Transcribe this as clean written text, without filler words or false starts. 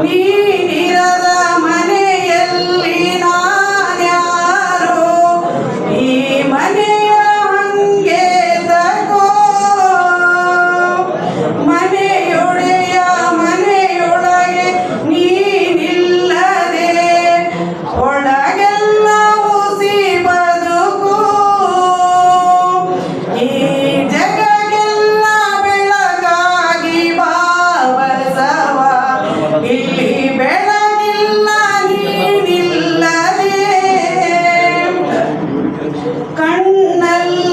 ನೀನಿರದ ಮನೆಯಲ್ಲಿ ನಾನ್ಯಾರು ಈ ಮನೆಯ ಹಂಗೆ ತಗೋ ಮನೆಯೊಡೆಯ ಮನೆಯೊಳಗೆ ನೀನಿಲ್ಲದೆ ಒಳಗೆಲ್ಲ ಉಸಿ ಬದುಕು ಈ ಜಗಕ್ಕೆಲ್ಲ ಬೆಳಗಾಗಿ ಬಾಬಸವ ಇಲ್ಲಿ ಬೆಳಗಿಲ್ಲ ನೀನಿಲ್ಲದೆ ಕಣ್ಣಲ್ಲ